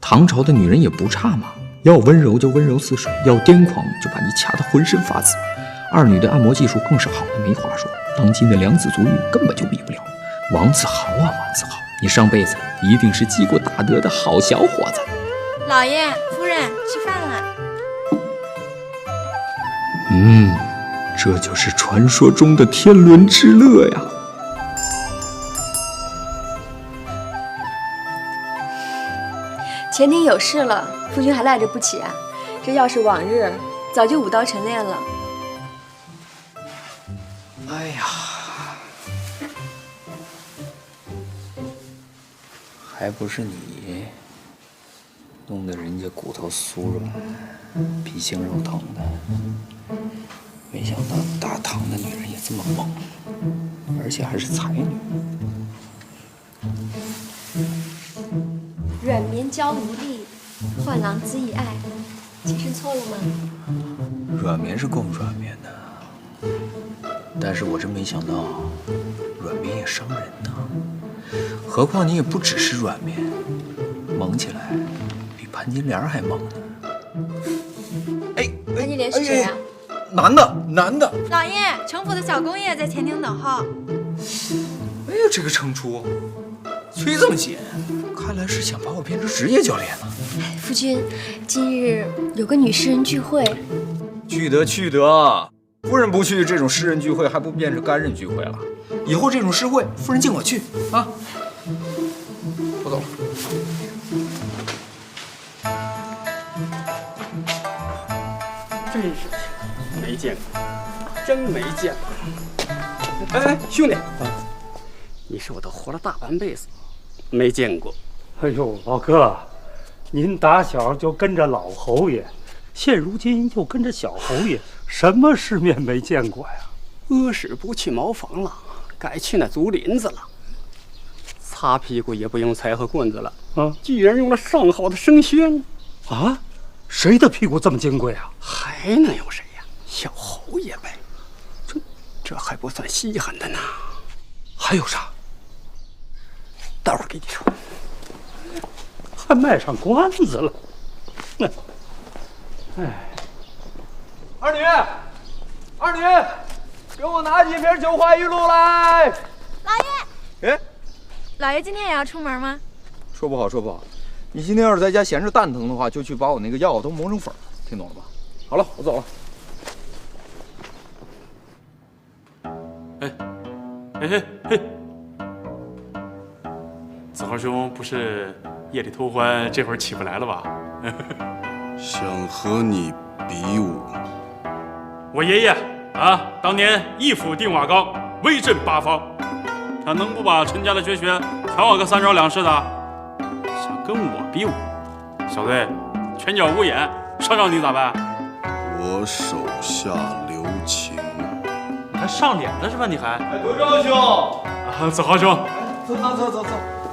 唐朝的女人也不差嘛，要温柔就温柔似水，要癫狂就把你掐得浑身发紫。二女的按摩技术更是好的没话说，当今的两子足浴根本就比不了。王子豪啊，王子豪，你上辈子一定是积过大德的好小伙子。老爷、夫人，吃饭了。这就是传说中的天伦之乐呀。前庭有事了，夫君还赖着不起啊？这要是往日，早就舞刀晨练了。哎呀，还不是你弄得人家骨头酥软、皮青肉疼的。没想到大唐的女人也这么猛，而且还是才女。软绵娇无力，换郎恣意爱，妾身错了吗？软绵是够软绵的，但是我真没想到，软绵也伤人呢。何况你也不只是软绵，猛起来比潘金莲还猛呢。潘金莲是谁啊？男的。老爷，城府的小公爷在前庭等候。哎呀，这个程初，催这么紧，看来是想把我变成职业教练了。夫君，今日有个女诗人聚会。去得，夫人不去这种诗人聚会，还不变成干人聚会了？以后这种诗会，夫人敬我去啊！我走了。真是没见过，真没见过。哎，兄弟，你说我都活了大半辈子，没见过。哎呦，老哥，您打小就跟着老侯爷，现如今又跟着小侯爷，什么世面没见过呀？屙屎不去茅房了，该去那竹林子了。擦屁股也不用柴和棍子了，居然用了上好的生宣。啊，谁的屁股这么金贵啊？还能有谁呀？小侯爷呗。这还不算稀罕的呢。还有啥？待会儿给你说。还卖上关子了。哎，二女，给我拿几瓶九花玉露来。老爷，哎，老爷今天也要出门吗？说不好。你今天要是在家闲着蛋疼的话，就去把我那个药都磨成粉，听懂了吧？好了，我走了。嘿，子豪兄不是夜里偷欢，这会儿起不来了吧？想和你比武。我爷爷啊，当年一斧定瓦岗，威震八方，他能不把陈家的绝学传我个3招2式的？想跟我比武，小子，拳脚无眼，上你咋办？我手下留情。你还上脸了是吧？你还？哎，德昭兄，啊，子豪兄，走，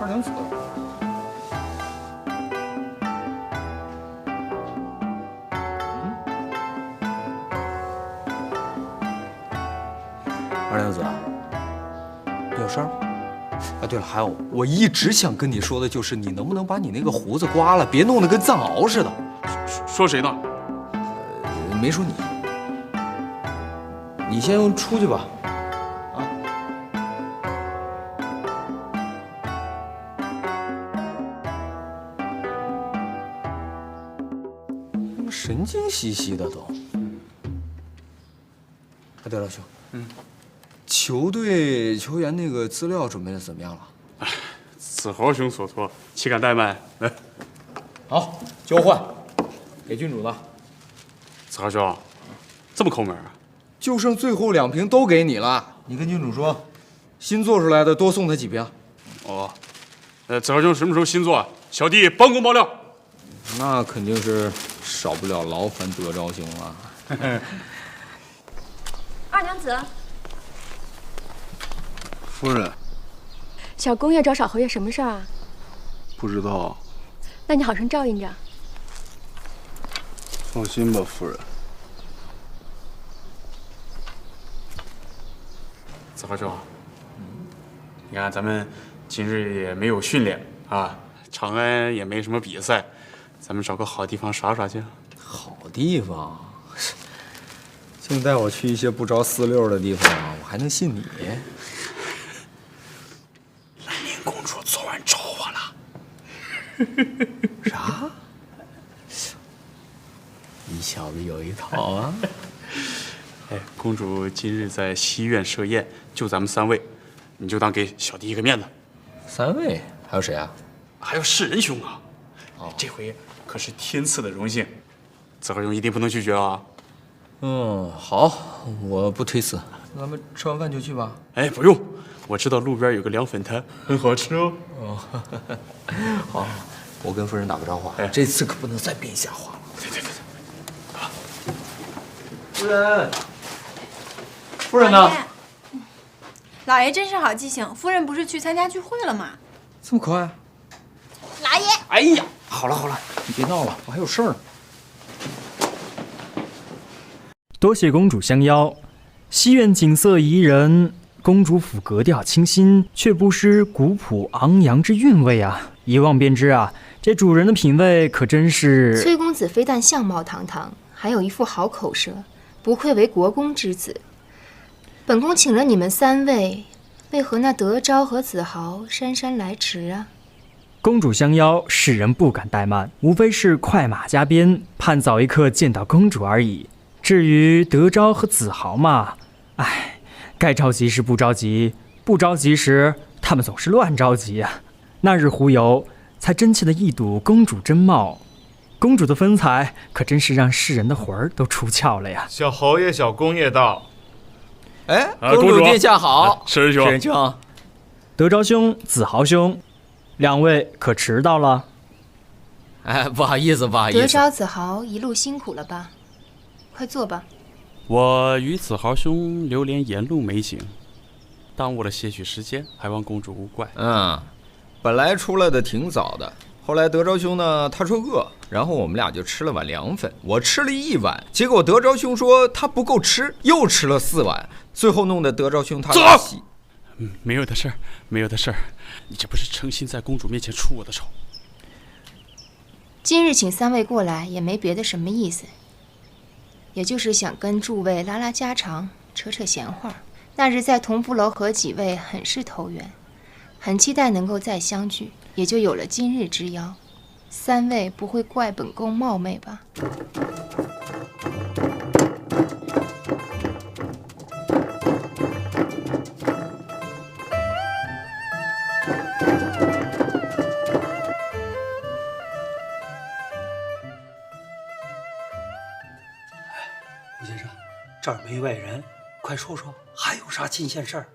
二娘子。二娘子，有事儿？啊，对了，还有，我一直想跟你说的就是，你能不能把你那个胡子刮了，别弄得跟藏獒似的。说谁呢？没说你。你先出去吧。啊。神经兮兮的都。啊，对了，兄，球队球员那个资料准备的怎么样了？子豪兄所托，岂敢怠慢？来，好，交换，给郡主的。子豪兄，这么抠门啊？就剩最后2瓶都给你了，你跟郡主说，新做出来的多送他几瓶。哦，子豪兄什么时候新做？小弟帮工爆料。那肯定是少不了劳烦德昭兄了。二娘子，夫人，小公爷找小侯爷什么事儿啊？不知道。那你好生照应着。放心吧，夫人。子豪兄，你看咱们今日也没有训练啊，长安也没什么比赛，咱们找个好地方耍耍去。好地方，净带我去一些不着四六的地方，我还能信你？兰陵公主昨晚找我了。啥？你小子有一套啊！哎，公主今日在西苑设宴，就咱们3位，你就当给小弟一个面子。 3位还有谁啊？还有世人兄啊！哦，这回可是天赐的荣幸，子和兄一定不能拒绝啊！好，我不推辞。咱们吃完饭就去吧。哎，不用，我知道路边有个凉粉摊，很好吃哦。好，我跟夫人打个招呼啊。哎，这次可不能再编瞎话了。对。夫人，夫人呢？老爷真是好记性，夫人不是去参加聚会了吗？这么快？老爷，哎呀，好了，你别闹了，我还有事儿呢。多谢公主相邀，西苑景色宜人，公主府格调清新，却不失古朴昂扬之韵味啊！一望便知啊，这主人的品味可真是……崔公子非但相貌堂堂，还有一副好口舌，不愧为国公之子。本宫请了你们3位，为何那德昭和子豪姗姗来迟啊？公主相邀，世人不敢怠慢，无非是快马加鞭，盼早一刻见到公主而已。至于德昭和子豪嘛，哎，该着急时不着急，不着急时他们总是乱着急啊。那日胡游，才真切的一睹公主真貌，公主的风采可真是让世人的魂儿都出窍了呀。小侯爷、小公爷到。哎，公主殿下好，世人兄，德昭兄、子豪兄，2位可迟到了。哎，不好意思。德昭、子豪一路辛苦了吧？快坐吧。我与子豪兄流连沿路美景，耽误了些许时间，还望公主勿怪。本来出来的挺早的，后来德昭兄呢，他说饿，然后我们俩就吃了碗凉粉，我吃了1碗，结果德昭兄说他不够吃，又吃了4碗，最后弄得德昭兄他拉稀。没有的事儿，你这不是诚心在公主面前出我的丑？今日请3位过来，也没别的什么意思，也就是想跟诸位拉拉家常，扯扯闲话。那日在同福楼和几位很是投缘，很期待能够再相聚，也就有了今日之邀。3位不会怪本宫冒昧吧？胡先生，这儿没外人，快说说还有啥新鲜事儿？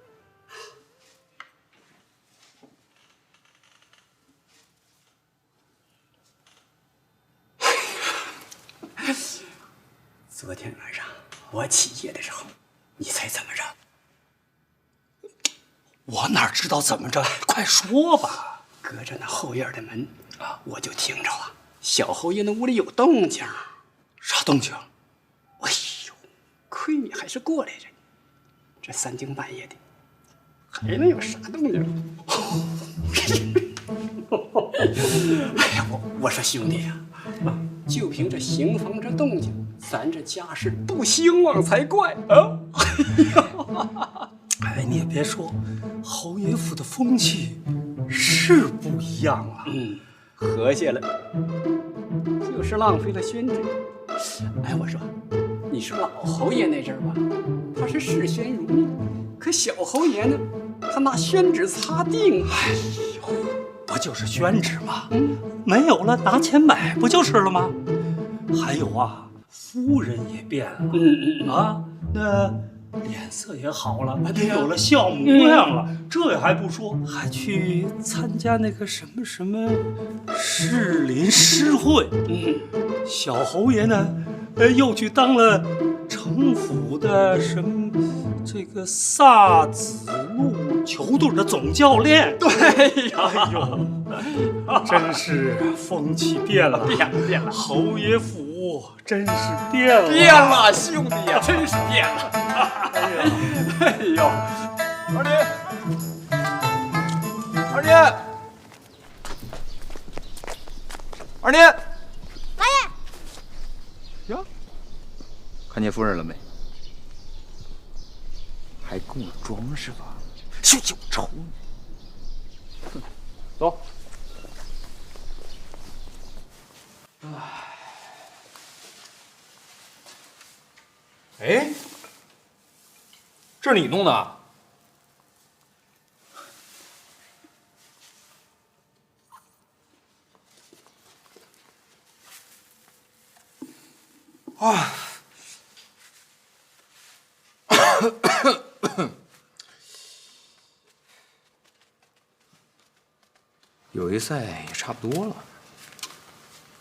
昨天晚上我起夜的时候，你猜怎么着？我哪知道怎么着？快说吧。隔着那后院的门啊，我就听着了，小侯爷那屋里有动静。啥动静？哎呦，亏你还是过来人，这3更半夜的，还能有啥动静？哎呀，我说兄弟呀，就凭这行房这动静，咱这家事不兴旺才怪啊！哎，你也别说，侯爷府的风气是不一样啊。和谐了，就是浪费了宣旨。哎，我说，你说老侯爷那阵儿吧，他是视宣如命，可小侯爷呢，他拿宣旨擦腚。哎呦，不就是宣旨吗？没有了拿钱买不就是了吗？还有啊，夫人也变了，那脸色也好了，也有了笑模样了。这还不说，还去参加那个什么士林诗会。小侯爷呢，又去当了城府的这个萨子路球队的总教练。对呀，哎呦，真是风气变了，变了。侯爷府真是变了，兄弟呀，真是变了。哎呦，二妮，看见夫人了没？还跟我装是吧？就瞅你！哼，走。哎，这是你弄的？啊！友谊赛也差不多了，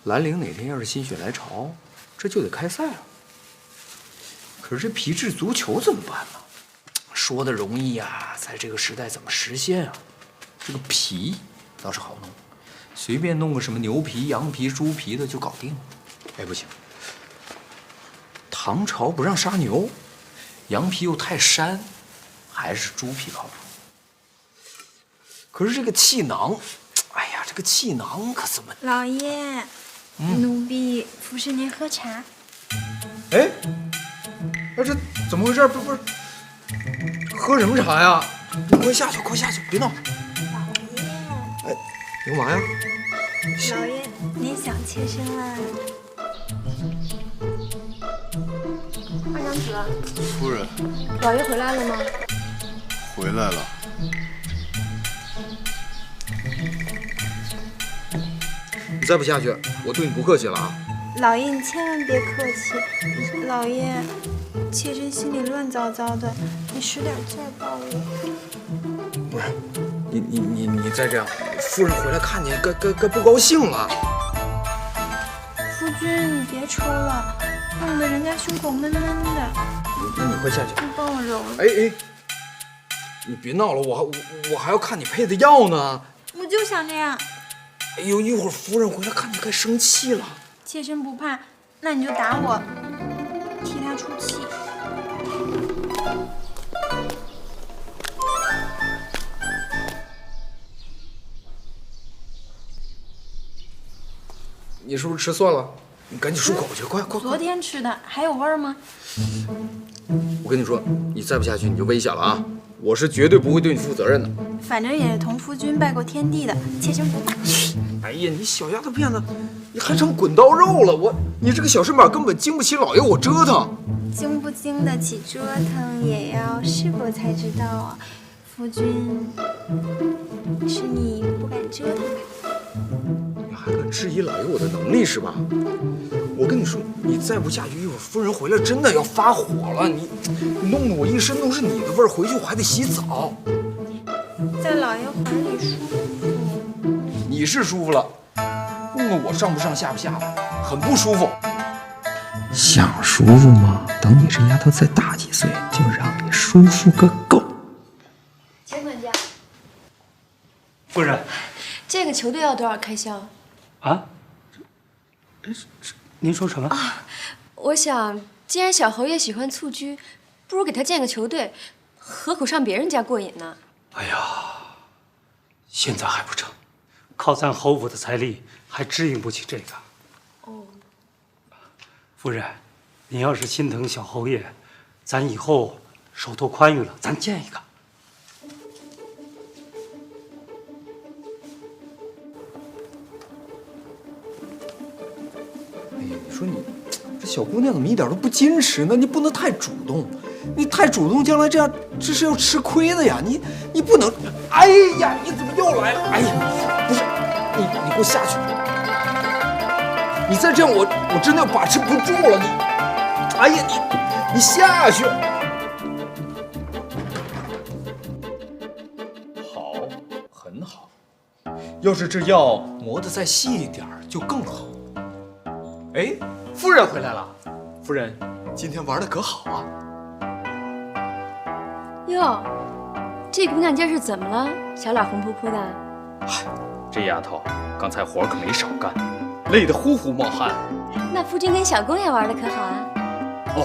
兰陵哪天要是心血来潮，这就得开赛了。可是这皮质足球怎么办呢？说的容易呀，在这个时代怎么实现啊？这个皮倒是好弄，随便弄个什么牛皮、羊皮、猪皮的就搞定了。哎，不行，唐朝不让杀牛，羊皮又太膻，还是猪皮靠谱。可是这个气囊，哎呀，这个气囊可怎么？老爷，奴婢服侍您喝茶。哎，那这怎么回事？不是，喝什么茶呀？你快下去，快下去，别闹！老爷，哎，你干嘛呀？老爷，您想妾身了？二娘子，夫人，老爷回来了吗？回来了。你再不下去，我对你不客气了啊！老爷，你千万别客气。老爷，妾身心里乱糟糟的，你使点劲儿帮我。不是，你再这样，夫人回来看见该不高兴了。夫君，你别抽了，弄得人家胸口闷闷的。那你快下去，你帮我揉揉。哎，你别闹了，我还要看你配的药呢。我就想这样。哎呦，一会儿夫人回来看你该生气了。妾身不怕，那你就打我，替她出气。你是不是吃蒜了？你赶紧漱口去，快！昨天吃的，还有味儿吗？我跟你说，你再不下去你就危险了啊！我是绝对不会对你负责任的。反正也是同夫君拜过天地的，妾身不怕。哎呀，你小丫头片子，你还成滚刀肉了！你这个小身板根本经不起老爷我折腾。经不经得起折腾，也要试过才知道啊。夫君，是你不敢折腾吧？你还敢质疑老爷我的能力是吧？我跟你说，你再不下去，一会儿夫人回来真的要发火了。你弄得我一身都是你的味儿，回去我还得洗澡。在老爷怀里舒服。你是舒服了，弄得我上不上下不下的，很不舒服。想舒服吗？等你这丫头再大几岁，就让你舒服个够。钱管家，夫人，这个球队要多少开销？啊？您说什么？我想，既然小侯爷喜欢蹴鞠，不如给他建个球队，何苦上别人家过瘾呢？哎呀，现在还不成，靠咱侯府的财力还支应不起这个。哦，夫人，您要是心疼小侯爷，咱以后手头宽裕了，咱建一个。哎呀，你说你这小姑娘怎么一点都不矜持呢？你不能太主动，你太主动，将来这样这是要吃亏的呀！你不能，哎呀，你怎么又来了？哎呀，不是，你给我下去！你再这样，我真的要把持不住了！哎呀，你下去！好，很好。要是这药磨得再细一点就更好。哎，夫人回来了。夫人，今天玩的可好啊！哟，这姑娘今儿是怎么了？小脸红扑扑的。嗨，这丫头刚才活可没少干，累得呼呼冒汗。那夫君跟小公爷玩的可好啊？哦，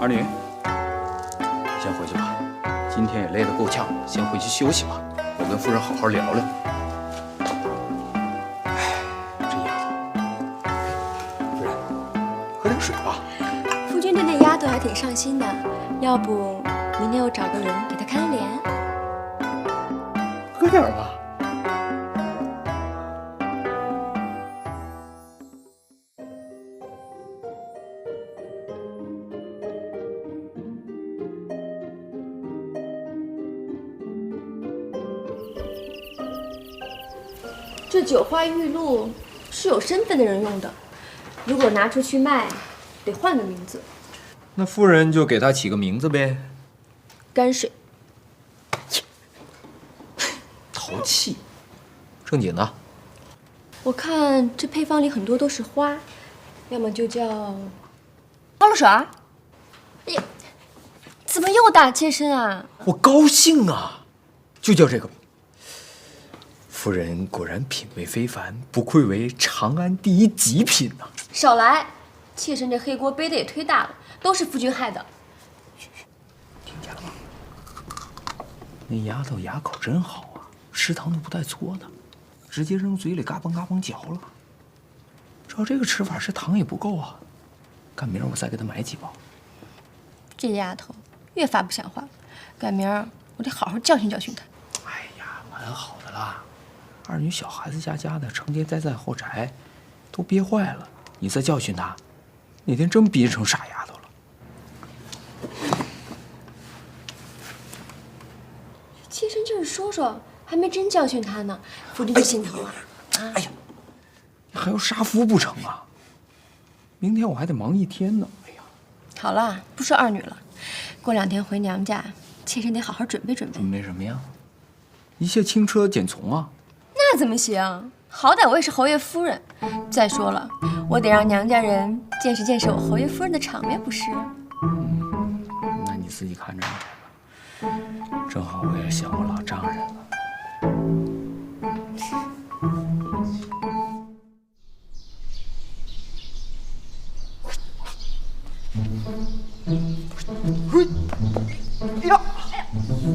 儿女，你先回去吧，今天也累得够呛，先回去休息吧。我跟夫人好好聊聊。哎，这丫头，夫人，喝点水吧。夫君丫头还挺上心的，要不明天我找个人给她看脸？喝点吧。这九花玉露是有身份的人用的，如果拿出去卖，得换个名字。那夫人就给他起个名字呗。泔水。淘气。正经的。我看这配方里很多都是花，要么就叫花露水儿。哎呀，怎么又打切身啊？我高兴啊，就叫这个吧。夫人果然品味非凡，不愧为长安第一极品呐！少来，妾身这黑锅背的也忒大了，都是夫君害的。听见了吗？那丫头牙口真好啊，吃糖都不带搓的，直接扔嘴里嘎嘣嘎嘣嚼了。照这个吃法，这糖也不够啊。赶明儿我再给她买几包。这丫头越发不像话，赶明儿我得好好教训教训她。哎呀，蛮好的啦。二女小孩子家的，成天待在后宅，都憋坏了。你再教训她，哪天真憋成傻丫头了。妾身就是说说，还没真教训她呢，夫君就心疼了。哎呀，你还要杀夫不成啊？明天我还得忙一天呢。哎呀，好了，不说二女了，过2天回娘家，妾身得好好准备准备。准备什么呀？一切轻车简从啊。那怎么行？好歹我也是侯爷夫人。再说了，我得让娘家人见识见识我侯爷夫人的场面，不是？那你自己看着吧。正好我也想我老丈人了。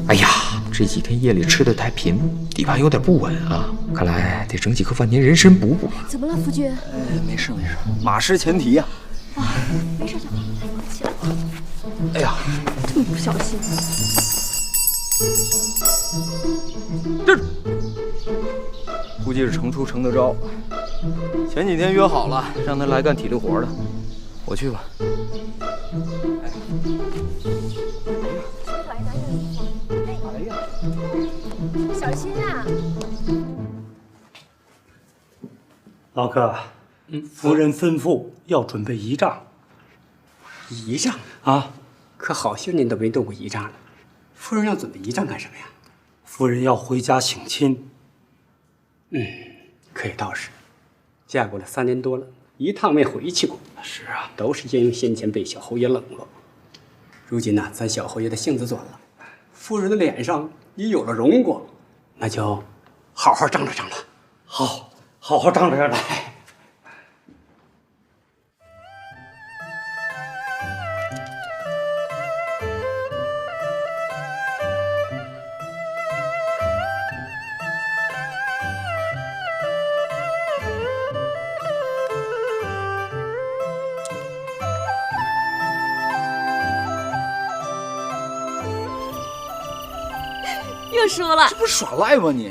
哎呀，这几天夜里吃的太频，底盘有点不稳啊，看来得整几颗饭田人参补补。怎么了，夫君？没事，马失前蹄呀。没事就好，起来。哎呀，这么不小心。这估计是程初程德昭，前几天约好了让他来干体力活的，我去吧。小心啊！老哥，夫人吩咐要准备仪仗。仪仗啊？可好些年都没动过仪仗了。夫人要准备仪仗干什么呀？夫人要回家省亲。可也倒是，嫁过来3年多了，一趟没回去过。是啊，都是因为先前被小侯爷冷落。如今呢，咱小侯爷的性子转了，夫人的脸上也有了荣光，那就好好张罗张罗。好好张罗张罗。又输了，这不是耍赖吗你？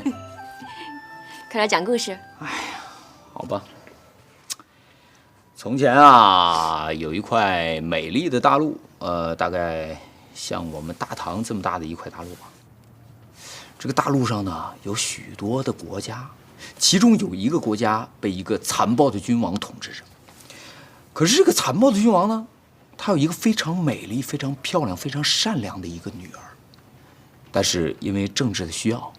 快来讲故事。好吧。从前啊，有一块美丽的大陆，大概像我们大唐这么大的一块大陆吧。这个大陆上呢，有许多的国家，其中有一个国家被一个残暴的君王统治着。可是这个残暴的君王呢，他有一个非常美丽、非常漂亮、非常善良的一个女儿。但是因为政治的需要，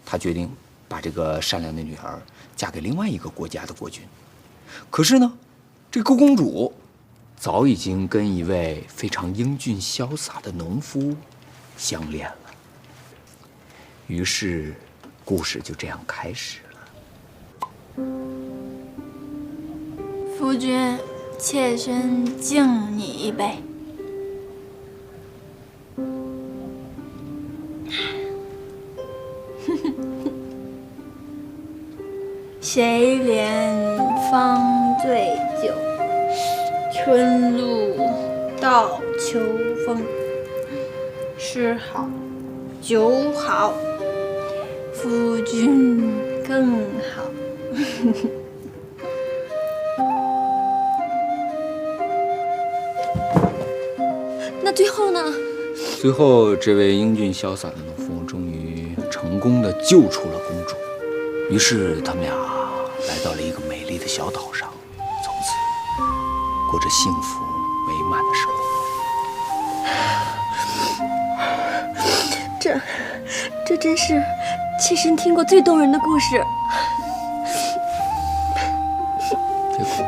他决定把这个善良的女儿嫁给另外一个国家的国君。可是呢，这个公主早已经跟一位非常英俊潇洒的农夫相恋了。于是，故事就这样开始了。夫君，妾身敬你一杯。谁怜芳醉酒，春露到秋风，诗好，酒好，夫君更好。那最后呢？最后，这位英俊潇洒的农夫终于成功的救出了公主。于是，他们俩来到了一个美丽的小岛上，从此过着幸福美满的生活。这真是切身听过最动人的故事。别哭。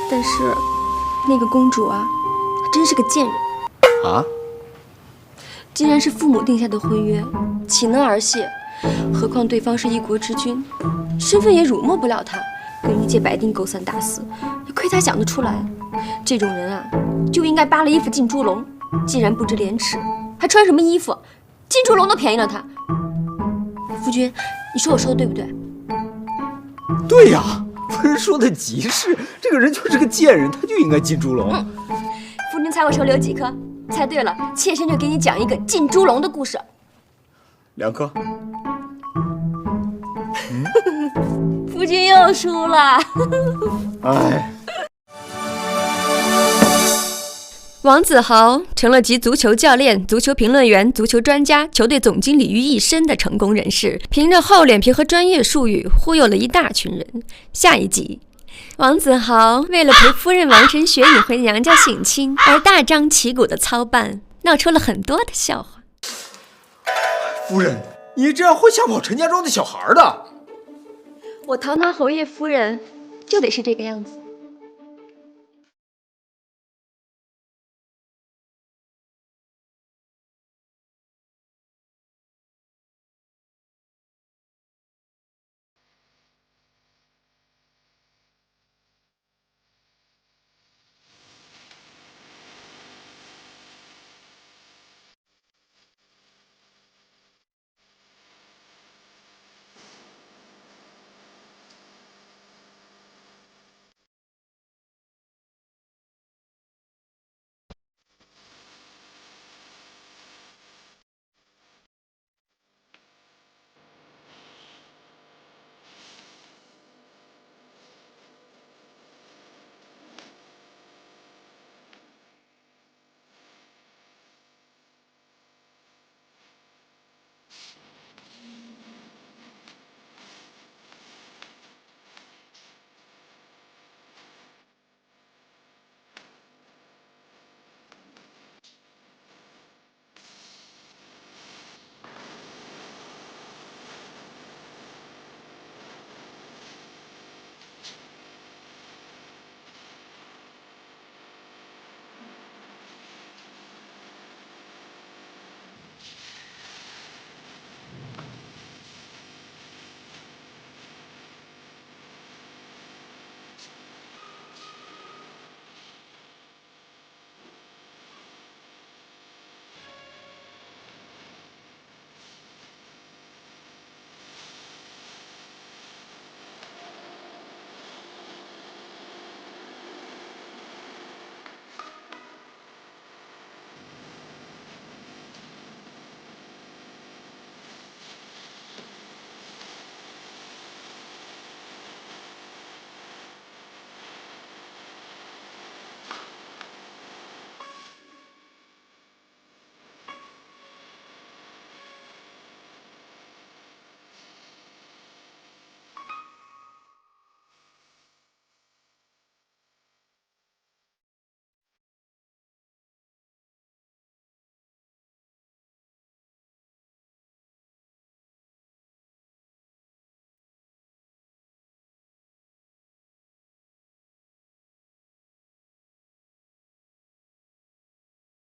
但是那个公主啊，她真是个贱人啊！既然是父母定下的婚约，岂能儿戏？何况对方是一国之君，身份也辱没不了他，跟一介白丁勾三搭四，也亏他想得出来。这种人啊，就应该扒了衣服进猪笼。既然不知廉耻，还穿什么衣服？进猪笼都便宜了他。夫君，你说我说的对不对？对呀，夫人说的极是，这个人就是个贱人，他就应该进猪笼。夫君猜我手里有几颗？猜对了，妾身就给你讲一个进猪笼的故事。2颗。夫君又输了。哎。王子豪成了集足球教练、足球评论员、足球专家、球队总经理于一身的成功人士，凭着厚脸皮和专业术语忽悠了一大群人。下一集，王子豪为了陪夫人王晨雪引回娘家省亲而大张旗鼓的操办，闹出了很多的笑话。夫人，你这样会吓跑陈家庄的小孩的。我堂堂侯爷夫人，就得是这个样子。